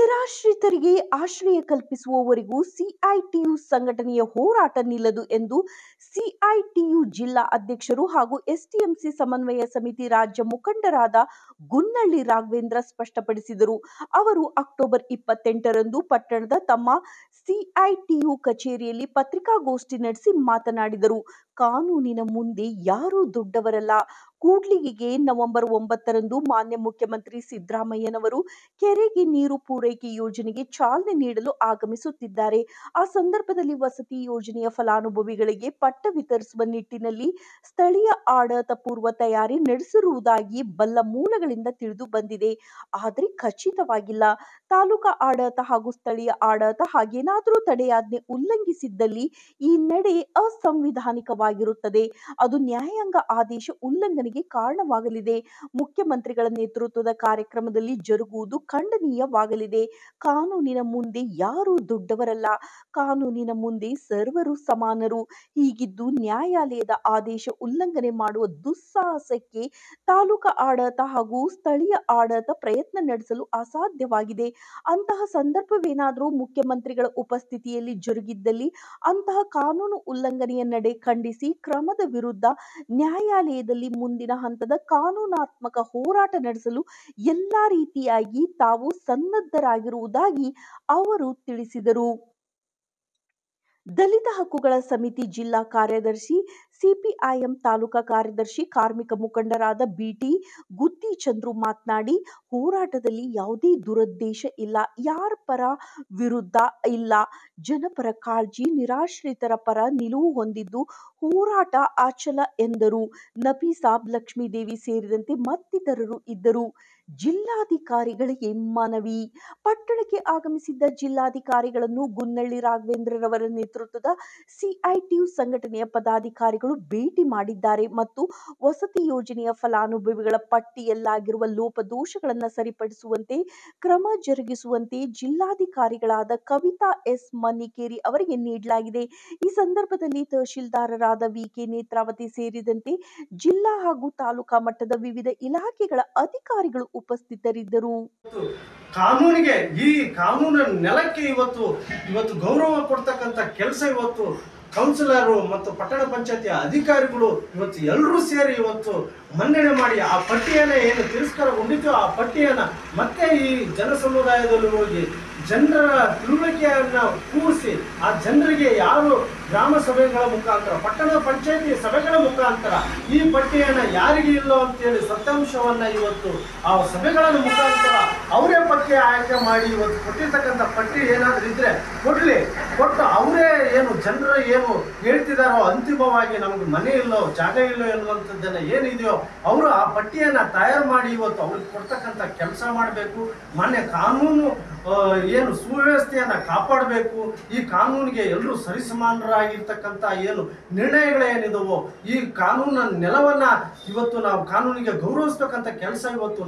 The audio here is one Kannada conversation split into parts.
ನಿರಾಶ್ರಿತರಿಗೆ ಆಶ್ರಯ ಕಲ್ಪಿಸುವವರೆಗೂ ಸಿಐಟಿಯು ಸಂಘಟನೆಯ ಹೋರಾಟ ನಿಲ್ಲದು ಎಂದು ಸಿಐಟಿಯು ಜಿಲ್ಲಾ ಅಧ್ಯಕ್ಷರು ಹಾಗೂ ಎಸ್ಟಿಎಂಸಿ ಸಮನ್ವಯ ಸಮಿತಿ ರಾಜ್ಯ ಮುಖಂಡರಾದ ಗುನ್ನಳ್ಳಿ ರಾಘವೇಂದ್ರ ಸ್ಪಷ್ಟಪಡಿಸಿದರು. ಅವರು ಅಕ್ಟೋಬರ್ 28ರಂದು ಪಟ್ಟಣದ ತಮ್ಮ ಸಿಐಟಿಯು ಕಚೇರಿಯಲ್ಲಿ ಪತ್ರಿಕಾಗೋಷ್ಠಿ ನಡೆಸಿ ಮಾತನಾಡಿದರು. ಕಾನೂನಿನ ಮುಂದೆ ಯಾರೂ ದೊಡ್ಡವರಲ್ಲ. ಕೂಡ್ಲಿಗಿಗೆ ನವೆಂಬರ್ 9ರಂದು ಮಾನ್ಯ ಮುಖ್ಯಮಂತ್ರಿ ಸಿದ್ದರಾಮಯ್ಯನವರು ಕೆರೆಗೆ ನೀರು ಪೂರೈಕೆ ಯೋಜನೆಗೆ ಚಾಲನೆ ನೀಡಲು ಆಗಮಿಸುತ್ತಿದ್ದಾರೆ. ಆ ಸಂದರ್ಭದಲ್ಲಿ ವಸತಿ ಯೋಜನೆಯ ಫಲಾನುಭವಿಗಳಿಗೆ ಪಟ್ಟ ವಿತರಿಸುವ ನಿಟ್ಟಿನಲ್ಲಿ ಸ್ಥಳೀಯ ಆಡಳಿತ ಪೂರ್ವ ತಯಾರಿ ನಡೆಸಿರುವುದಾಗಿ ಬಲ್ಲ ಮೂಲಗಳಿಂದ ತಿಳಿದು ಬಂದಿದೆ. ಆದರೆ ಖಚಿತವಾಗಿಲ್ಲ. ತಾಲೂಕಾ ಆಡಳಿತ ಹಾಗೂ ಸ್ಥಳೀಯ ಆಡಳಿತ ಹಾಗೇನಾದರೂ ತಡೆಯಾಜ್ಞೆ ಉಲ್ಲಂಘಿಸಿದ್ದಲ್ಲಿ ಈ ನಡೆ ಅಸಂವಿಧಾನಿಕವಾಗಿರುತ್ತದೆ. ಅದು ನ್ಯಾಯಾಂಗ ಆದೇಶ ಉಲ್ಲಂಘನೆಗೆ ಕಾರಣವಾಗಲಿದೆ. ಮುಖ್ಯಮಂತ್ರಿಗಳ ನೇತೃತ್ವದ ಕಾರ್ಯಕ್ರಮದಲ್ಲಿ ಜರುಗುವುದು ಖಂಡನೀಯವಾಗಲಿದೆ. ಕಾನೂನಿನ ಮುಂದೆ ಯಾರೂ ದೊಡ್ಡವರಲ್ಲ. ಕಾನೂನಿನ ಮುಂದೆ ಸರ್ವರು ಸಮಾನರು. ಹೀಗಿದ್ದು ನ್ಯಾಯಾಲಯದ ಆದೇಶ ಉಲ್ಲಂಘನೆ ಮಾಡುವ ದುಸ್ಸಾಹಸಕ್ಕೆ ತಾಲೂಕಾ ಆಡಳಿತ ಹಾಗೂ ಸ್ಥಳೀಯ ಆಡಳಿತ ಪ್ರಯತ್ನ ನಡೆಸಲು ಅಸಾಧ್ಯವಾಗಿದೆ. ಅಂತಹ ಸಂದರ್ಭವೇನಾದರೂ ಮುಖ್ಯಮಂತ್ರಿಗಳ ಉಪಸ್ಥಿತಿಯಲ್ಲಿ ಜರುಗಿದ್ದಲ್ಲಿ ಅಂತಹ ಕಾನೂನು ಉಲ್ಲಂಘನೆಯ ನಡೆ ಖಂಡಿಸಿ ಕ್ರಮದ ವಿರುದ್ಧ ನ್ಯಾಯಾಲಯದಲ್ಲಿ ಮುಂದಿನ ಹಂತದ ಕಾನೂನಾತ್ಮಕ ಹೋರಾಟ ನಡೆಸಲು ಎಲ್ಲಾ ರೀತಿಯಾಗಿ ತಾವು ಸನ್ನದ್ಧರಾಗಿರುವುದಾಗಿ ಅವರು ತಿಳಿಸಿದರು. ದಲಿತ ಹಕ್ಕುಗಳ ಸಮಿತಿ ಜಿಲ್ಲಾ ಕಾರ್ಯದರ್ಶಿ, ಸಿಪಿಐಎಂ ತಾಲೂಕಾ ಕಾರ್ಯದರ್ಶಿ, ಕಾರ್ಮಿಕ ಮುಖಂಡರಾದ ಬಿಟಿ ಗುತ್ತಿಚಂದ್ರು ಮಾತನಾಡಿ, ಹೋರಾಟದಲ್ಲಿ ಯಾವುದೇ ದುರುದ್ದೇಶ ಇಲ್ಲ, ಯಾರ ಪರ ವಿರುದ್ಧ ಇಲ್ಲ, ಜನಪರ ಕಾಳಜಿ, ನಿರಾಶ್ರಿತರ ಪರ ನಿಲುವು ಹೊಂದಿದ್ದು ಹೋರಾಟ ಅಚಲ ಎಂದರು. ನಬೀಸಾಬ್, ಲಕ್ಷ್ಮೀದೇವಿ ಸೇರಿದಂತೆ ಮತ್ತಿತರರು ಇದ್ದರು. ಜಿಲ್ಲಾಧಿಕಾರಿಗಳಿಗೆ ಮನವಿ. ಪಟ್ಟಣಕ್ಕೆ ಆಗಮಿಸಿದ್ದ ಜಿಲ್ಲಾಧಿಕಾರಿಗಳನ್ನು ಗುನ್ನಳ್ಳಿ ರಾಘವೇಂದ್ರರವರ ನೇತೃತ್ವದ ಸಿಐಟಿಯು ಸಂಘಟನೆಯ ಪದಾಧಿಕಾರಿಗಳು ಭೇಟಿ ಮಾಡಿದ್ದಾರೆ ಮತ್ತು ವಸತಿ ಯೋಜನೆಯ ಫಲಾನುಭವಿಗಳ ಪಟ್ಟಿಯಲ್ಲಾಗಿರುವ ಲೋಪದೋಷಗಳನ್ನು ಸರಿಪಡಿಸುವಂತೆ ಕ್ರಮ ಜರುಗಿಸುವಂತೆ ಜಿಲ್ಲಾಧಿಕಾರಿಗಳಾದ ಕವಿತಾ ಎಸ್ ಮನ್ನಿಕೇರಿ ಅವರಿಗೆ ನೀಡಲಾಗಿದೆ. ಈ ಸಂದರ್ಭದಲ್ಲಿ ತಹಶೀಲ್ದಾರರಾದ ವಿಕೆ ನೇತ್ರಾವತಿ ಸೇರಿದಂತೆ ಜಿಲ್ಲಾ ಹಾಗೂ ತಾಲೂಕಾ ಮಟ್ಟದ ವಿವಿಧ ಇಲಾಖೆಗಳ ಅಧಿಕಾರಿಗಳು ಉಪಸ್ಥಿತರಿದ್ದರು. ಕಾನೂನಿಗೆ, ಈ ಕಾನೂನಿನ ನೆಲಕ್ಕೆ ಇವತ್ತು ಗೌರವ ಕೊಡ್ತಕ್ಕಂಥ ಕೆಲಸ ಇವತ್ತು ಕೌನ್ಸಿಲರು ಮತ್ತು ಪಟ್ಟಣ ಪಂಚಾಯತಿ ಅಧಿಕಾರಿಗಳು ಇವತ್ತು ಎಲ್ಲರೂ ಸೇರಿ ಇವತ್ತು ಮನ್ನಣೆ ಮಾಡಿ ಆ ಪಟ್ಟಿಯನ್ನ ಏನು ತಿರಸ್ಕಾರಗೊಂಡಿತ್ತು ಆ ಪಟ್ಟಿಯನ್ನ ಮತ್ತೆ ಈ ಜನ ಸಮುದಾಯದಲ್ಲಿ ಹೋಗಿ ಜನರ ತಿಳುವಳಿಕೆಯನ್ನ ಕೂರಿಸಿ ಆ ಜನರಿಗೆ ಯಾರು ಗ್ರಾಮ ಸಭೆಗಳ ಮುಖಾಂತರ, ಪಟ್ಟಣ ಪಂಚಾಯತಿ ಸಭೆಗಳ ಮುಖಾಂತರ ಈ ಪಟ್ಟಿಯನ್ನ ಯಾರಿಗೆ ಇಲ್ಲೋ ಅಂತೇಳಿ ಸತ್ಯಾಂಶವನ್ನ ಇವತ್ತು ಆ ಸಭೆಗಳ ಮುಖಾಂತರ ಅವರೇ ಪಟ್ಟಿ ಆಯ್ಕೆ ಮಾಡಿ ಇವತ್ತು ಕೊಟ್ಟಿರ್ತಕ್ಕಂಥ ಪಟ್ಟಿ ಏನಾದ್ರೂ ಇದ್ರೆ ಕೊಟ್ಟು ಅವರೇ ಏನು ಜನರ ಏನು ಹೇಳ್ತಿದಾರೋ ಅಂತಿಮವಾಗಿ ನಮ್ಗೆ ಮನೆ ಇಲ್ಲೋ ಜಾಗ ಇಲ್ಲೋ ಎನ್ನುವಂಥದ್ದನ್ನ ಏನಿದೆಯೋ ಅವರು ಆ ಪಟ್ಟಿಯನ್ನ ತಯಾರು ಮಾಡಿ ಇವತ್ತು ಅವ್ರಿಗೆ ಕೊಡ್ತಕ್ಕಂಥ ಕೆಲಸ ಮಾಡಬೇಕು. ಮಾನ್ಯ ಕಾನೂನು ಏನು ಸುವ್ಯವಸ್ಥೆಯನ್ನ ಕಾಪಾಡಬೇಕು. ಈ ಕಾನೂನಿಗೆ ಎಲ್ಲರೂ ಸರಿಸಮಾನರಾಗಿರ್ತಕ್ಕಂಥ ಏನು ನಿರ್ಣಯಗಳೇನಿದವೋ ಈ ಕಾನೂನ ನೆಲವನ್ನ ಇವತ್ತು ನಾವು ಕಾನೂನಿಗೆ ಗೌರವಿಸ್ತಕ್ಕಂಥ ಕೆಲಸ ಇವತ್ತು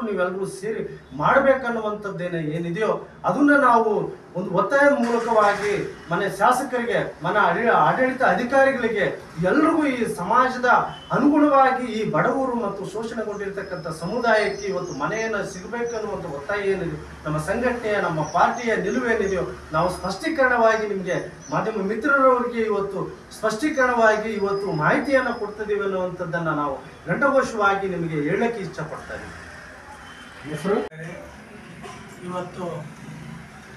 ನೀವೆಲ್ಲರೂ ಸೇರಿ ಮಾಡಬೇಕನ್ನುವಂಥದ್ದೇನೆ ಏನಿದೆಯೋ ಅದನ್ನ ನಾವು ಒಂದು ಒತ್ತಾಯದ ಮೂಲಕವಾಗಿ ಮನೆ ಶಾಸಕರಿಗೆ, ಮನೆ ಆಡಳಿತ ಅಧಿಕಾರಿಗಳಿಗೆ, ಎಲ್ರಿಗೂ ಈ ಸಮಾಜದ ಅನುಗುಣವಾಗಿ ಈ ಬಡವರು ಮತ್ತು ಶೋಷಣೆಗೊಂಡಿರ್ತಕ್ಕಂಥ ಸಮುದಾಯಕ್ಕೆ ಇವತ್ತು ಮನೆಯನ್ನು ಸಿಗಬೇಕನ್ನುವಂಥ ಒತ್ತಾಯ ಏನಿದೆ, ನಮ್ಮ ಸಂಘಟನೆಯ, ನಮ್ಮ ಪಾರ್ಟಿಯ ನಿಲುವೇನಿದೆಯೋ ನಾವು ಸ್ಪಷ್ಟೀಕರಣವಾಗಿ ನಿಮಗೆ ಮಾಧ್ಯಮ ಮಿತ್ರರವರಿಗೆ ಇವತ್ತು ಸ್ಪಷ್ಟೀಕರಣವಾಗಿ ಇವತ್ತು ಮಾಹಿತಿಯನ್ನು ಕೊಡ್ತಿದ್ದೀವಿ ಅನ್ನುವಂಥದ್ದನ್ನು ನಾವು ಘಂಟಾಘೋಷವಾಗಿ ನಿಮಗೆ ಹೇಳಕ್ಕೆ ಇಷ್ಟಪಡ್ತಾ ಇದ್ದೀವಿ. ಇವತ್ತು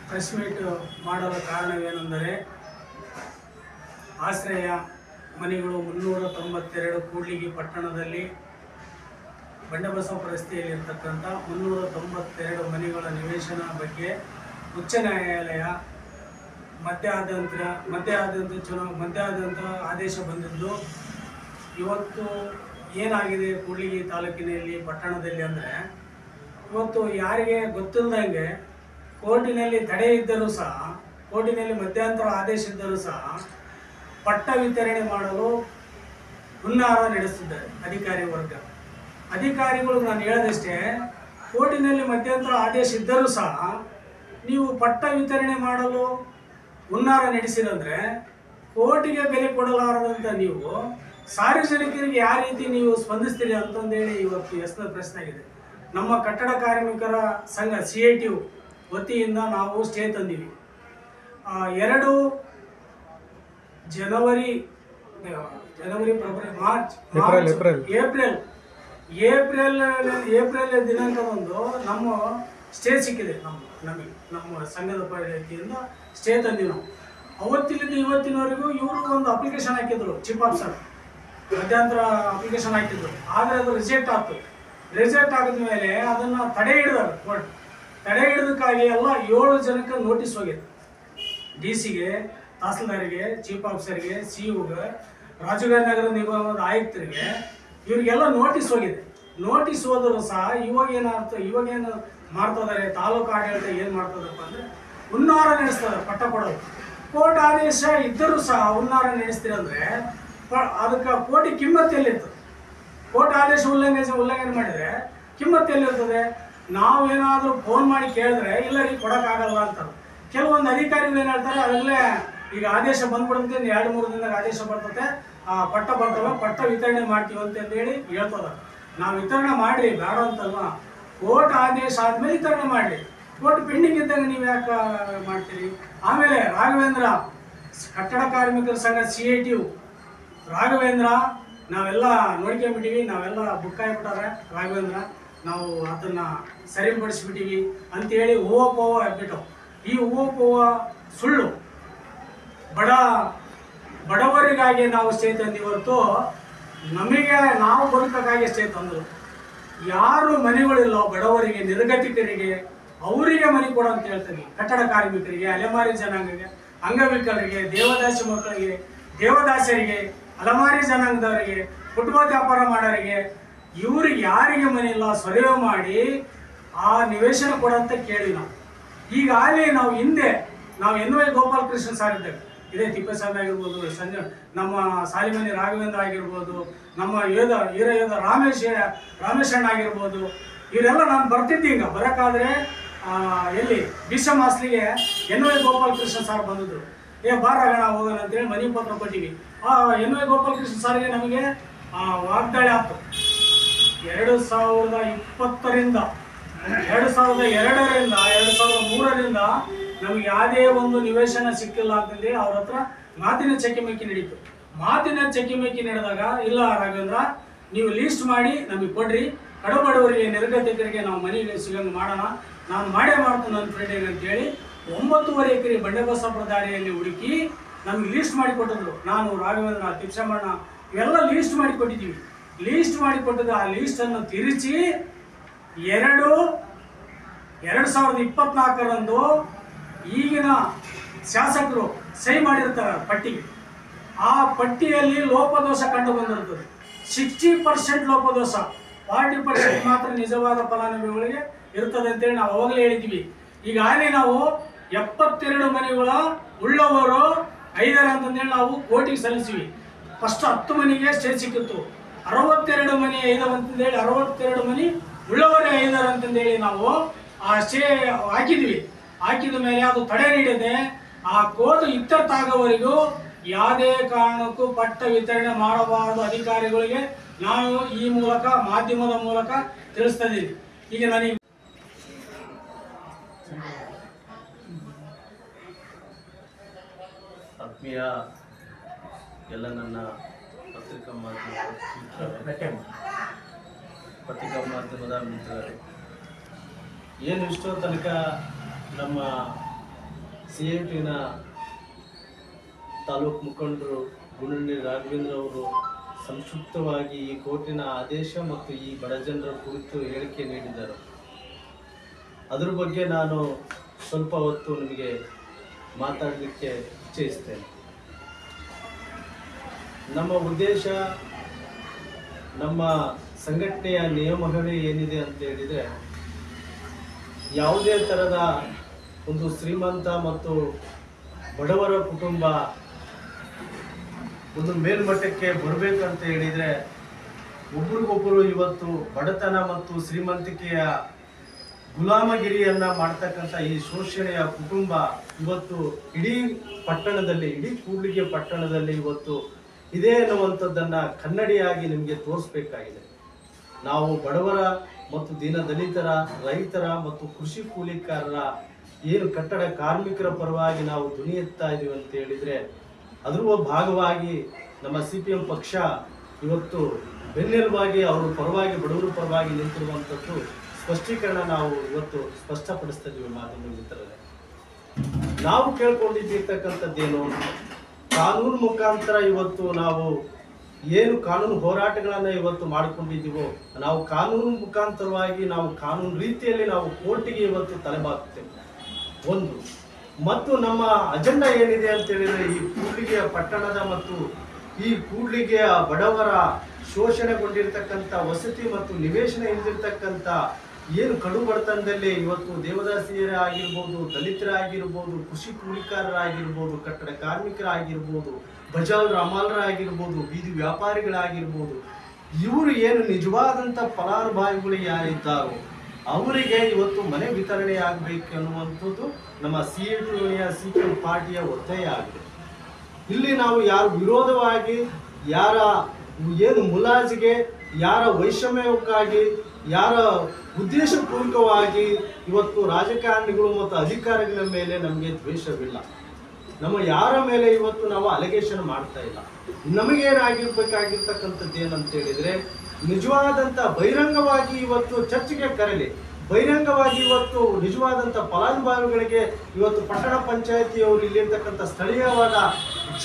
ಪ್ರೆಸ್ ಮೀಟ್ ಮಾಡಲು ಕಾರಣವೇನೆಂದರೆ ಆಶ್ರಯ ಮನೆಗಳು 392 ಕೂಡ್ಲಿಗಿ ಪಟ್ಟಣದಲ್ಲಿ ಬಂಡೆಬಸಪ್ಪ ರಸ್ತೆಯಲ್ಲಿರ್ತಕ್ಕಂಥ 392 ಮನೆಗಳ ನಿವೇಶನ ಬಗ್ಗೆ ಉಚ್ಚ ನ್ಯಾಯಾಲಯ ಮಧ್ಯಾಹ್ನದ ಆದೇಶ ಬಂದಿದ್ದು ಇವತ್ತು ಏನಾಗಿದೆ ಕೂಡ್ಲಿಗಿ ತಾಲೂಕಿನಲ್ಲಿ ಪಟ್ಟಣದಲ್ಲಿ ಅಂದರೆ ಇವತ್ತು ಯಾರಿಗೆ ಗೊತ್ತಿಲ್ಲದಂಗೆ ಕೋರ್ಟಿನಲ್ಲಿ ತಡೆ ಇದ್ದರೂ ಸಹ, ಕೋರ್ಟಿನಲ್ಲಿ ಮಧ್ಯಂತರ ಆದೇಶ ಇದ್ದರೂ ಸಹ ಪಟ್ಟ ವಿತರಣೆ ಮಾಡಲು ಹುನ್ನಾರ ನಡೆಸುತ್ತಿದ್ದಾರೆ ಅಧಿಕಾರಿ ವರ್ಗ. ಅಧಿಕಾರಿಗಳು ನಾನು ಹೇಳದಷ್ಟೇ, ಕೋರ್ಟಿನಲ್ಲಿ ಮಧ್ಯಂತರ ಆದೇಶ ಇದ್ದರೂ ಸಹ ನೀವು ಪಟ್ಟ ವಿತರಣೆ ಮಾಡಲು ಹುನ್ನಾರ ನಡೆಸಿದಂದರೆ ಕೋರ್ಟಿಗೆ ಬೆಲೆ ಕೊಡಲಾರದಂಥ ನೀವು ಸಾರ್ವಜನಿಕರಿಗೆ ಯಾವ ರೀತಿ ನೀವು ಸ್ಪಂದಿಸ್ತೀರಿ ಅಂತಂದೇಳಿ ಇವತ್ತು ಪ್ರಶ್ನೆ ಆಗಿದೆ. ನಮ್ಮ ಕಟ್ಟಡ ಕಾರ್ಮಿಕರ ಸಂಘ ಸಿಐಟಿಯು ವತಿಯಿಂದ ನಾವು ಸ್ಟೇ ತಂದೀವಿ. 2 ಜನವರಿ ಫೆಬ್ರವರಿ ಮಾರ್ಚ್ ಏಪ್ರಿಲ್ ದಿನಾಂಕದಂದು ನಮ್ಮ ಸ್ಟೇ ಸಿಕ್ಕಿದೆ. ನಮ್ಮ ಸಂಘದ ವತಿಯಿಂದ ಸ್ಟೇ ತಂದೀವಿ ನಾವು. ಅವತ್ತಿನಿಂದ ಇವತ್ತಿನವರೆಗೂ ಇವರು ಒಂದು ಅಪ್ಲಿಕೇಶನ್ ಹಾಕಿದ್ರು, ಚೀಫ್ ಆಫೀಸರ್ ಮಧ್ಯಂತರ ಅಪ್ಲಿಕೇಶನ್ ಹಾಕಿದ್ರು. ಆದರೆ ಅದು ರಿಜೆಕ್ಟ್ ಆಯ್ತು. ರಿಜೆಕ್ಟ್ ಆಗಿದ ಮೇಲೆ ಅದನ್ನು ತಡೆ ಹಿಡಿದಾರೆ ಕೋರ್ಟ್. ತಡೆ ಹಿಡಿದಕ್ಕಾಗಿ ಎಲ್ಲ 7 ಜನಕ್ಕೆ ನೋಟಿಸ್ ಹೋಗಿದೆ. DC-ಗೆ, ತಹಸೀಲ್ದಾರಿಗೆ, ಚೀಫ್ ಆಫೀಸರ್ಗೆ, CO-ಗೆ, ರಾಜಗಾರಿನಗರ ನಿಗಮದ ಆಯುಕ್ತರಿಗೆ, ಇವರಿಗೆಲ್ಲ ನೋಟಿಸ್ ಹೋಗಿದೆ. ನೋಟಿಸ್ ಹೋದರೂ ಸಹ ಇವಾಗೇನು ಮಾಡ್ತಿದ್ದಾರೆ, ತಾಲೂಕು ಆಡಳಿತ ಏನು ಮಾಡ್ತದಪ್ಪ ಅಂದರೆ ಹುನ್ನಾರ ನಡೆಸ್ತಾರೆ, ಪಟ್ಟ ಕೊಡೋದು. ಕೋರ್ಟ್ ಆದೇಶ ಇದ್ದರೂ ಸಹ ಹುನ್ನಾರ ನಡೆಸ್ತೀರಂದ್ರೆ ಅದಕ್ಕೆ ಕೋಟಿ ಕಿಮ್ಮತ್ತು ಎಲ್ಲಿರ್ತದೆ? ಕೋರ್ಟ್ ಆದೇಶ ಉಲ್ಲಂಘನೆ ಮಾಡಿದರೆ ಕಿಮ್ಮತ್ತು ಎಲ್ಲಿರ್ತದೆ? ನಾವೇನಾದರೂ ಫೋನ್ ಮಾಡಿ ಕೇಳಿದ್ರೆ ಇಲ್ಲ ರೀ ಕೊಡೋಕ್ಕಾಗಲ್ಲ ಅಂತಾರೆ. ಕೆಲವೊಂದು ಅಧಿಕಾರಿಗಳು ಏನು ಹೇಳ್ತಾರೆ, ಅದರಲ್ಲೇ ಈಗ ಆದೇಶ ಬಂದ್ಬಿಡುತ್ತೆ, 2-3 ದಿನದಾಗ ಆದೇಶ ಬರ್ತದೆ, ಪಟ್ಟ ಬರ್ತವೆ, ಪಟ್ಟ ವಿತರಣೆ ಮಾಡ್ತೀವಿ ಅಂತಂದೇಳಿ ಹೇಳ್ತದ. ನಾವು ವಿತರಣೆ ಮಾಡಿ ಬೇಡ ಅಂತಲ್ವ, ಕೋರ್ಟ್ ಆದೇಶ ಆದಮೇಲೆ ವಿತರಣೆ ಮಾಡಿ. ಕೋರ್ಟ್ ಪೆಂಡಿಂಗ್ ಇದ್ದಾಗ ನೀವು ಯಾಕೆ ಮಾಡ್ತೀರಿ? ಆಮೇಲೆ ರಾಘವೇಂದ್ರ ಕಟ್ಟಡ ಕಾರ್ಮಿಕರ ಸಂಘ CITU ರಾಘವೇಂದ್ರ ನಾವೆಲ್ಲ ನೋಡ್ಕೊಂಡ್ಬಿಟ್ಟಿವಿ, ನಾವೆಲ್ಲ ಬುಕ್ ಆಗಿಬಿಟ್ಟಾರೆ. ರಾಘವೇಂದ್ರ ನಾವು ಅದನ್ನು ಸರಿಪಡಿಸ್ಬಿಟ್ಟಿವಿ ಅಂತೇಳಿ ಹೂವಪೋವ ಆಗ್ಬಿಟ್ಟು. ಈ ಹೂವಪೋವ ಸುಳ್ಳು. ಬಡವರಿಗಾಗಿ ನಾವು ಸ್ಟೇ ತಂದೀವಿ ಹೊರತು ನಮಗೆ ನಾವು ಬದುಕಕ್ಕಾಗಿ ಸ್ಟೇ ತಂದರು. ಯಾರು ಮನೆಗಳಿಲ್ಲ ಬಡವರಿಗೆ, ನಿರ್ಗತಿಕರಿಗೆ, ಅವರಿಗೆ ಮನೆ ಕೊಡು ಅಂತ ಹೇಳ್ತೀವಿ. ಕಟ್ಟಡ ಕಾರ್ಮಿಕರಿಗೆ, ಅಲೆಮಾರಿ ಜನಾಂಗಕ್ಕೆ, ಅಂಗವಿಕಲರಿಗೆ, ದೇವದಾಸಿ ಮಕ್ಕಳಿಗೆ, ದೇವದಾಸರಿಗೆ, ಅಲೆಮಾರಿ ಜನಾಂಗದವರಿಗೆ, ಫುಟ್ಬಾಲ್ ವ್ಯಾಪಾರ ಮಾಡೋರಿಗೆ, ಇವ್ರಿಗೆ ಯಾರಿಗೆ ಮನೆ ಇಲ್ಲ ಸರ್ವೆ ಮಾಡಿ ಆ ನಿವೇಶನ ಕೊಡಂತ ಕೇಳಿ ನಾವು. ಈಗಾಗಲೇ ನಾವು ಹಿಂದೆ NY ಗೋಪಾಲಕೃಷ್ಣ ಸರ್ ಇದ್ದಾಗ, ಇದೇ ತಿಪ್ಪೇಸ್ವಾಮಿ ಆಗಿರ್ಬೋದು, ನಮ್ಮ ಸಾಲಿಮನಿ ರಾಘವೇಂದ್ರ ಆಗಿರ್ಬೋದು, ನಮ್ಮ ಹೀರಯೋಧ ರಾಮೇಶಣ್ಣ ಆಗಿರ್ಬೋದು, ಇವರೆಲ್ಲ ನಾನು ಬರ್ತಿದ್ದೆ. ಈಗ ಬರೋಕ್ಕಾದ್ರೆ ಎಲ್ಲಿ ಬಿಷಮಾಸ್ಲಿಗೆ NY ಗೋಪಾಲಕೃಷ್ಣ ಸರ್ ಬಂದಿದ್ರು. ಬಾರಗಣ ಹೋಗೋಣ ಅಂತೇಳಿ ಮನೆ ಪತ್ರ ಕೊಟ್ಟಿವಿ. NY ಗೋಪಾಲಕೃಷ್ಣ ಸರ್ಗೆ ನಮಗೆ ವಾಗ್ದಾಳಿ ಆಯ್ತು. 2020ರಿಂದ 2002ರಿಂದ 2003ರಿಂದ ನಮಗೆ ಯಾವುದೇ ಒಂದು ನಿವೇಶನ ಸಿಕ್ಕಿಲ್ಲ ಅಂತಂದೇಳಿ ಅವ್ರ ಹತ್ರ ಮಾತಿನ ಚಕಿಮಕಿ ನಡೀತು. ಮಾತಿನ ಚಕಿಮಕಿ ನಡೆದಾಗ, ಇಲ್ಲ ರಾಘವೇಂದ್ರ ನೀವು ಲೀಸ್ಟ್ ಮಾಡಿ ನಮಗೆ ಕೊಡ್ರಿ, ಕಡುಬಡವರಿಗೆ, ನಿರ್ಗತಿಕರಿಗೆ ನಾವು ಮನೆಗೆ ಸಿಗಂಗೆ ಮಾಡೋಣ, ನಾನು ಮಾಡೇ ಮಾಡ್ತೀನಿ ನನ್ನ ಫ್ರೆಂಡಿಗೆ ಅಂತೇಳಿ 9.5 ಎಕರೆ ಬಂಡೆಬಸಪ್ಪ ದಾರಿಯಲ್ಲಿ ಹುಡುಕಿ ನಮಗೆ ಲೀಸ್ಟ್ ಮಾಡಿ ಕೊಟ್ಟಿದ್ರು. ನಾನು, ರಾಘವೇಂದ್ರ, ತಿಪ್ಪೇಸ್ವಾಮಣ್ಣ ಇವೆಲ್ಲ ಲೀಸ್ಟ್ ಮಾಡಿ ಕೊಟ್ಟಿದ್ದೀವಿ. ಲೀಸ್ಟ್ ಮಾಡಿ ಕೊಟ್ಟಿದ್ದು ಆ ಲೀಸ್ಟನ್ನು ತಿರುಚಿ 2024ರಂದು ಈಗಿನ ಶಾಸಕರು ಸಹಿ ಮಾಡಿರ್ತಾರೆ ಪಟ್ಟಿಗೆ. ಆ ಪಟ್ಟಿಯಲ್ಲಿ ಲೋಪದೋಷ ಕಂಡು ಬಂದಿರ್ತದೆ. 60% ಲೋಪದೋಷ, 40% ಮಾತ್ರ ನಿಜವಾದ ಫಲಾನುಭವಿಗಳಿಗೆ ಇರ್ತದೆ ಅಂತೇಳಿ ನಾವು ಅವಾಗಲೇ ಹೇಳಿದ್ವಿ. ಈಗಾಗಲೇ ನಾವು 72 ಮನೆಗಳ ಉಳ್ಳವರು 5 ಅಂತಂದೇಳಿ ನಾವು ಕೋರ್ಟಿಗೆ ಸಲ್ಲಿಸಿವಿ. ಫಸ್ಟ್ 10 ಮನೆಗೆ ಸ್ಟೇ ಸಿಕ್ಕಿತ್ತು. 62 ಮನೆ 5 ಅಂತಂದೇಳಿ 62 ಮನೆ ಉಳ್ಳವರೇ 5 ಅಂತಂದೇಳಿ ನಾವು ಆ ಸ್ಟೇ ಹಾಕಿದ್ವಿ. ಹಾಕಿದ ಮೇಲೆ ಅದು ತಡೆ ನೀಡಿದೆ. ಆ ಕೋರ್ಟ್ ಇತ್ಯರ್ಥಾಗೋವರೆಗೂ ಯಾವುದೇ ಕಾರಣಕ್ಕೂ ಪಟ್ಟ ವಿತರಣೆ ಮಾಡಬಾರದು ಅಧಿಕಾರಿಗಳಿಗೆ ನಾವು ಈ ಮೂಲಕ, ಮಾಧ್ಯಮದ ಮೂಲಕ ತಿಳಿಸ್ತಾ ಇದ್ದೀವಿ. ಈಗ ನನಗೆ ಆತ್ಮೀಯ ಎಲ್ಲ ನನ್ನ ಪತ್ರಿಕಾ ಮಾಧ್ಯಮದ ಮಿತ್ರರೇ, ಏನು ಇಷ್ಟೋ ತನಕ ನಮ್ಮ CITನ ತಾಲೂಕು ಮುಖಂಡರು ಗುಣಳ್ಳಿ ರಾಘವೇಂದ್ರ ಅವರು ಸಂಕ್ಷಿಪ್ತವಾಗಿ ಈ ಕೋರ್ಟಿನ ಆದೇಶ ಮತ್ತು ಈ ಬಡಜನರ ಕುರಿತು ಹೇಳಿಕೆ ನೀಡಿದ್ದಾರೆ. ಅದರ ಬಗ್ಗೆ ನಾನು ಸ್ವಲ್ಪ ಹೊತ್ತು ನಿಮಗೆ ಮಾತಾಡಲಿಕ್ಕೆ ಇಚ್ಛಿಸ್ತೇನೆ. ನಮ್ಮ ಉದ್ದೇಶ, ನಮ್ಮ ಸಂಘಟನೆಯ ನಿಯಮಗಳೇ ಏನಿದೆ ಅಂತ ಹೇಳಿದರೆ, ಯಾವುದೇ ಥರದ ಒಂದು ಶ್ರೀಮಂತ ಮತ್ತು ಬಡವರ ಕುಟುಂಬ ಒಂದು ಮೇಲ್ಮಟ್ಟಕ್ಕೆ ಬರಬೇಕಂತ ಹೇಳಿದರೆ ಒಬ್ರಿಗೊಬ್ಬರು ಇವತ್ತು ಬಡತನ ಮತ್ತು ಶ್ರೀಮಂತಿಕೆಯ ಗುಲಾಮಗಿರಿಯನ್ನು ಮಾಡ್ತಕ್ಕಂಥ ಈ ಶೋಷಣೆಯ ಕುಟುಂಬ ಇವತ್ತು ಇಡೀ ಪಟ್ಟಣದಲ್ಲಿ, ಇಡೀ ಕೂಡ್ಲಿಗೆ ಪಟ್ಟಣದಲ್ಲಿ ಇವತ್ತು ಇದೆ ಅನ್ನುವಂಥದ್ದನ್ನು ಕನ್ನಡಿಯಾಗಿ ನಿಮಗೆ ತೋರಿಸ್ಬೇಕಾಗಿದೆ. ನಾವು ಬಡವರ ಮತ್ತು ದೀನ ದಲಿತರ, ರೈತರ ಮತ್ತು ಕೃಷಿ ಕೂಲಿಕಾರರ ಏನು ಕಟ್ಟಡ ಕಾರ್ಮಿಕರ ಪರವಾಗಿ ನಾವು ಧ್ವನಿ ಎತ್ತಾ ಇದೀವಿ ಅಂತ ಹೇಳಿದ್ರೆ ಅದರ ಭಾಗವಾಗಿ ನಮ್ಮ CPM ಪಕ್ಷ ಇವತ್ತು ಬೆನ್ನೆಲುಬಾಗಿ ಅವರ ಪರವಾಗಿ ಬಡವರ ಪರವಾಗಿ ನಿಂತಿರುವಂಥದ್ದು ಸ್ಪಷ್ಟೀಕರಣ ನಾವು ಇವತ್ತು ಸ್ಪಷ್ಟಪಡಿಸ್ತಾ ಇದ್ದೀವಿ. ಮಾಧ್ಯಮ ಮಿತ್ರರೇ, ನಾವು ಕೇಳ್ಕೊಂಡಿರ್ತಕ್ಕಂಥದ್ದೇನು, ಕಾನೂನು ಮುಖಾಂತರ ಇವತ್ತು ನಾವು ಏನು ಕಾನೂನು ಹೋರಾಟಗಳನ್ನ ಇವತ್ತು ಮಾಡಿಕೊಂಡಿದ್ದೀವೋ ನಾವು ಕಾನೂನು ಮುಖಾಂತರವಾಗಿ ನಾವು ಕಾನೂನು ರೀತಿಯಲ್ಲಿ ನಾವು ಕೋರ್ಟಿಗೆ ಇವತ್ತು ತಲೆಬಾಗ್ತೇವೆ ಒಂದು. ಮತ್ತು ನಮ್ಮ ಅಜೆಂಡಾ ಏನಿದೆ ಅಂತ ಹೇಳಿದ್ರೆ ಈ ಕೂಡ್ಲಿಗೆಯ ಪಟ್ಟಣದ ಮತ್ತು ಈ ಕೂಡ್ಲಿಗೆಯ ಬಡವರ ಶೋಷಣೆಗೊಂಡಿರ್ತಕ್ಕಂಥ ವಸತಿ ಮತ್ತು ನಿವೇಶನ ಇಲ್ದಿರ್ತಕ್ಕಂಥ ಏನು ಕಡು ಬಡತನದಲ್ಲಿ ಇವತ್ತು ದೇವದಾಸಿಯರೇ ಆಗಿರ್ಬೋದು, ದಲಿತರಾಗಿರ್ಬೋದು, ಕೃಷಿ ಕೂಲಿಕಾರರಾಗಿರ್ಬೋದು, ಕಟ್ಟಡ ಕಾರ್ಮಿಕರಾಗಿರ್ಬೋದು, ಬಜಾರ್ ಹಮಾಲರಾಗಿರ್ಬೋದು, ಬೀದಿ ವ್ಯಾಪಾರಿಗಳಾಗಿರ್ಬೋದು, ಇವರು ಏನು ನಿಜವಾದಂಥ ಫಲಾನುಭವಿಗಳು ಯಾರಿದ್ದಾರೋ ಅವರಿಗೆ ಇವತ್ತು ಮನೆ ವಿತರಣೆ ಆಗಬೇಕು ಅನ್ನುವಂಥದ್ದು ನಮ್ಮ CPM ಪಾರ್ಟಿಯ ಒತ್ತಾಯ ಆಗಿದೆ. ಇಲ್ಲಿ ನಾವು ಯಾರು ವಿರೋಧವಾಗಿ, ಯಾರ ಏನು ಮುಲಾಜಿಗೆ, ಯಾರ ವೈಷಮ್ಯಕ್ಕಾಗಿ, ಯಾರ ಉದ್ದೇಶಪೂರ್ವಕವಾಗಿ ಇವತ್ತು ರಾಜಕಾರಣಿಗಳು ಮತ್ತು ಅಧಿಕಾರಿಗಳ ಮೇಲೆ ನಮಗೆ ದ್ವೇಷವಿಲ್ಲ. ನಮ್ಮ ಯಾರ ಮೇಲೆ ಇವತ್ತು ನಾವು ಅಲಿಗೇಷನ್ ಮಾಡ್ತಾ ಇಲ್ಲ. ನಮಗೇನಾಗಿರ್ಬೇಕಾಗಿರ್ತಕ್ಕಂಥದ್ದು ಏನಂತ ಹೇಳಿದ್ರೆ ನಿಜವಾದಂಥ ಬಹಿರಂಗವಾಗಿ ಇವತ್ತು ಚರ್ಚೆಗೆ ಕರೆಯಲಿ, ಬಹಿರಂಗವಾಗಿ ಇವತ್ತು ನಿಜವಾದಂಥ ಫಲಾನುಭವಿಗಳಿಗೆ ಇವತ್ತು ಪಟ್ಟಣ ಪಂಚಾಯತಿಯವರು ಇಲ್ಲಿರ್ತಕ್ಕಂಥ ಸ್ಥಳೀಯವಾದ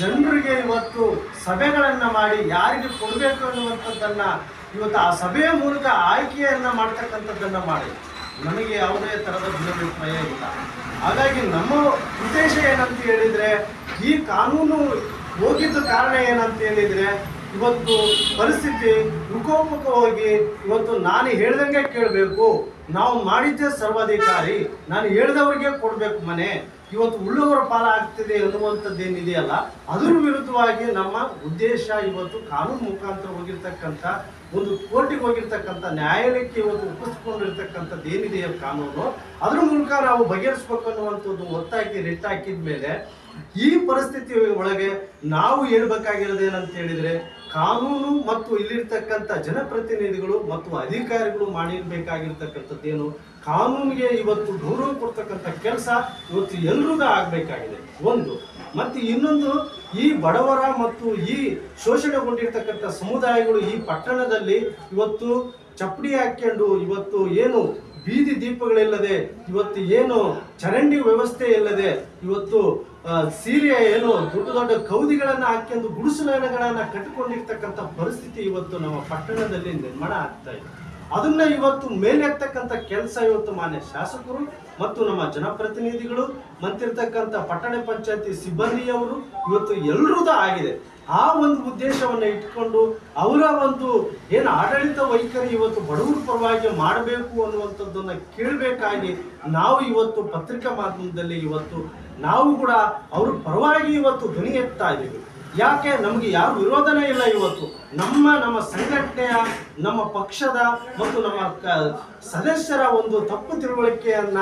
ಜನರಿಗೆ ಇವತ್ತು ಸಭೆಗಳನ್ನು ಮಾಡಿ ಯಾರಿಗೆ ಕೊಡಬೇಕು ಅನ್ನುವಂಥದ್ದನ್ನ ಇವತ್ತು ಆ ಸಭೆಯ ಮೂಲಕ ಆಯ್ಕೆಯನ್ನ ಮಾಡ್ತಕ್ಕಂಥದ್ದನ್ನ ಮಾಡಿ ನಮಗೆ ಯಾವುದೇ ಥರದ ಭಿನ್ನಾಭಿಪ್ರಾಯ ಇಲ್ಲ. ಹಾಗಾಗಿ ನಮ್ಮ ಉದ್ದೇಶ ಏನಂತ ಹೇಳಿದ್ರೆ ಈ ಕಾನೂನು ಹೋಗಿದ್ದ ಕಾರಣ ಏನಂತ ಹೇಳಿದ್ರೆ ಇವತ್ತು ಪರಿಸ್ಥಿತಿ ಮುಖೋಮುಖವಾಗಿ ಇವತ್ತು ನಾನು ಹೇಳ್ದಂಗೆ ಕೇಳಬೇಕು, ನಾವು ಮಾಡಿದ್ದೆ ಸರ್ವಾಧಿಕಾರಿ, ನಾನು ಹೇಳ್ದವ್ರಿಗೆ ಕೊಡಬೇಕು ಮನೆ, ಇವತ್ತು ಉಳ್ಳವರ ಪಾಲ ಆಗ್ತಿದೆ ಅನ್ನುವಂಥದ್ದೇನಿದೆಯಲ್ಲ ಅದರ ವಿರುದ್ಧವಾಗಿ ನಮ್ಮ ಉದ್ದೇಶ ಇವತ್ತು ಕಾನೂನು ಮುಖಾಂತರ ಹೋಗಿರ್ತಕ್ಕಂಥ ಒಂದು ಕೋರ್ಟಿಗೆ ಹೋಗಿರ್ತಕ್ಕಂಥ ನ್ಯಾಯಾಲಯಕ್ಕೆ ಇವತ್ತು ಒಪ್ಪಿಸ್ಕೊಂಡಿರ್ತಕ್ಕಂಥದ್ದು ಏನಿದೆ ಕಾನೂನು ಅದ್ರ ಮೂಲಕ ನಾವು ಬಗೆಹರಿಸ್ಬೇಕು ಅನ್ನುವಂಥದ್ದು ಒತ್ತಾಗಿ ರಿಟ್ಟಾಕಿದ ಮೇಲೆ ಈ ಪರಿಸ್ಥಿತಿ ಒಳಗೆ ನಾವು ಹೇಳ್ಬೇಕಾಗಿರೋದೇನಂತ ಹೇಳಿದ್ರೆ ಕಾನೂನು ಮತ್ತು ಇಲ್ಲಿರ್ತಕ್ಕಂಥ ಜನಪ್ರತಿನಿಧಿಗಳು ಮತ್ತು ಅಧಿಕಾರಿಗಳು ಮಾಡಿರ್ಬೇಕಾಗಿರ್ತಕ್ಕಂಥದ್ದೇನು ಕಾನೂನಿಗೆ ಇವತ್ತು ಗೌರವ ಕೊಡ್ತಕ್ಕಂಥ ಕೆಲಸ ಇವತ್ತು ಎಲ್ರಿಗೂ ಆಗಬೇಕಾಗಿದೆ ಒಂದು. ಮತ್ತು ಇನ್ನೊಂದು ಈ ಬಡವರ ಮತ್ತು ಈ ಶೋಷಣೆಗೊಂಡಿರ್ತಕ್ಕಂಥ ಸಮುದಾಯಗಳು ಈ ಪಟ್ಟಣದಲ್ಲಿ ಇವತ್ತು ಚಪ್ಪಡಿ ಹಾಕ್ಕೊಂಡು ಇವತ್ತು ಏನು ಬೀದಿ ದೀಪಗಳಿಲ್ಲದೆ ಇವತ್ತು ಏನು ಚರಂಡಿ ವ್ಯವಸ್ಥೆ ಇಲ್ಲದೆ ಇವತ್ತು ಸೀರೆಯ ಏನು ದೊಡ್ಡ ದೊಡ್ಡ ಕೌದಿಗಳನ್ನ ಹಾಕ್ಕೊಂಡು ಗುಡಿಸಲುಗಳನ್ನ ಕಟ್ಟಿಕೊಂಡಿರ್ತಕ್ಕಂಥ ಪರಿಸ್ಥಿತಿ ಇವತ್ತು ನಮ್ಮ ಪಟ್ಟಣದಲ್ಲಿ ನಿರ್ಮಾಣ ಆಗ್ತಾ ಇದೆ. ಅದನ್ನ ಇವತ್ತು ಮೇಲೆತ್ತಕ್ಕಂಥ ಕೆಲಸ ಇವತ್ತು ಮಾನ್ಯ ಶಾಸಕರು ಮತ್ತು ನಮ್ಮ ಜನಪ್ರತಿನಿಧಿಗಳು ಮಂತಿರ್ತಕ್ಕಂಥ ಪಟ್ಟಣ ಪಂಚಾಯತಿ ಸಿಬ್ಬಂದಿಯವರು ಇವತ್ತು ಎಲ್ಲರೂದ ಆಗಿದೆ. ಆ ಒಂದು ಉದ್ದೇಶವನ್ನು ಇಟ್ಕೊಂಡು ಅವರ ಒಂದು ಏನು ಆಡಳಿತ ವೈಖರಿ ಇವತ್ತು ಬಡವರ ಪರವಾಗಿ ಮಾಡಬೇಕು ಅನ್ನುವಂಥದ್ದನ್ನ ಕೇಳಬೇಕಾಗಿ ನಾವು ಇವತ್ತು ಪತ್ರಿಕಾ ಮಾಧ್ಯಮದಲ್ಲಿ ಇವತ್ತು ನಾವು ಕೂಡ ಅವ್ರ ಪರವಾಗಿ ಇವತ್ತು ಧ್ವನಿ ಎತ್ತಾ ಇದ್ದೀವಿ. ಯಾಕೆ ನಮಗೆ ಯಾರು ವಿರೋಧನೇ ಇಲ್ಲ. ಇವತ್ತು ನಮ್ಮ ಸಂಘಟನೆಯ ನಮ್ಮ ಪಕ್ಷದ ಮತ್ತು ನಮ್ಮ ಸದಸ್ಯರ ಒಂದು ತಪ್ಪು ತಿಳುವಳಿಕೆಯನ್ನ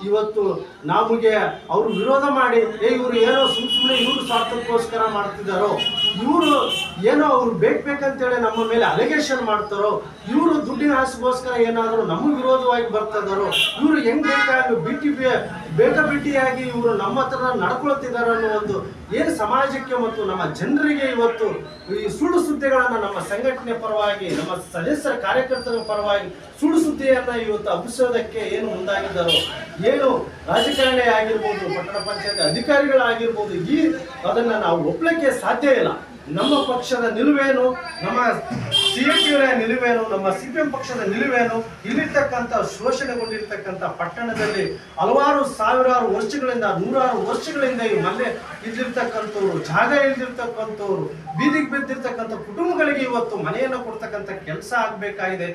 ಇವತ್ತು ನಮಗೆ ಅವರು ವಿರೋಧ ಮಾಡಿ ಇವರು ಏನೋ ಸುಮ್ಮನೆ ಇವರು ಸ್ವಾರ್ಥಕ್ಕೋಸ್ಕರ ಮಾಡ್ತಿದ್ದಾರೋ, ಇವರು ಏನೋ ಅವ್ರು ಬೇಕಂತೇಳಿ ನಮ್ಮ ಮೇಲೆ ಅಲಿಗೇಷನ್ ಮಾಡ್ತಾರೋ, ಇವರು ದುಡ್ಡಿನ ಆಸೆಗೋಸ್ಕರ ಏನಾದರೂ ನಮ್ಮ ವಿರೋಧವಾಗಿ ಬರ್ತಿದ್ದಾರೋ, ಇವರು ಹೆಂಗ್ ಬೇಕಾಗಿ ಬೇಕಾಬಿಟ್ಟಿಯಾಗಿ ಇವರು ನಮ್ಮ ಹತ್ರ ನಡ್ಕೊಳ್ತಿದ್ದಾರೆ ಅನ್ನೋ ಒಂದು ಏನು ಸಮಾಜಕ್ಕೆ ಮತ್ತು ನಮ್ಮ ಜನರಿಗೆ ಇವತ್ತು ಈ ಸುಳ್ಳು ಸುದ್ದಿಗಳನ್ನ ನಮ್ಮ ಸಂಘಟನೆ ಪರವಾಗಿ ನಮ್ಮ ಸದಸ್ಯರ ಕಾರ್ಯಕರ್ತರ ಪರವಾಗಿ ಸುಳ್ಳು ಸುದ್ದಿಯನ್ನ ಇವತ್ತು ಹಬ್ಬಿಸೋದಕ್ಕೆ ಏನು ಮುಂದಾಗಿದ್ದಾರೋ, ಏನು ರಾಜಕಾರಣಿ ಆಗಿರ್ಬೋದು, ಪಟ್ಟಣ ಪಂಚಾಯತ್ ಅಧಿಕಾರಿಗಳಾಗಿರ್ಬೋದು, ಅದನ್ನ ನಾವು ಒಪ್ಪಲಿಕ್ಕೆ ಸಾಧ್ಯ ಇಲ್ಲ. ನಮ್ಮ ಪಕ್ಷದ ನಿಲುವೇನು, ನಮ್ಮ CPM ನಿಲುವೇನು, ನಮ್ಮ CPM ಪಕ್ಷದ ನಿಲುವೇನು, ಇಲ್ಲಿರ್ತಕ್ಕಂಥ ಶೋಷಣೆಗೊಂಡಿರ್ತಕ್ಕಂಥ ಪಟ್ಟಣದಲ್ಲಿ ಹಲವಾರು ಸಾವಿರಾರು ವರ್ಷಗಳಿಂದ ನೂರಾರು ವರ್ಷಗಳಿಂದ ಈ ಮನೆ ಇಲ್ಲಿರ್ತಕ್ಕಂಥವ್ರು, ಜಾಗ ಇಲ್ದಿರ್ತಕ್ಕಂಥವ್ರು, ಬೀದಿಗೆ ಬಿದ್ದಿರ್ತಕ್ಕಂಥ ಕುಟುಂಬಗಳಿಗೆ ಇವತ್ತು ಮನೆಯನ್ನು ಕೊಡ್ತಕ್ಕಂಥ ಕೆಲಸ ಆಗಬೇಕಾಗಿದೆ.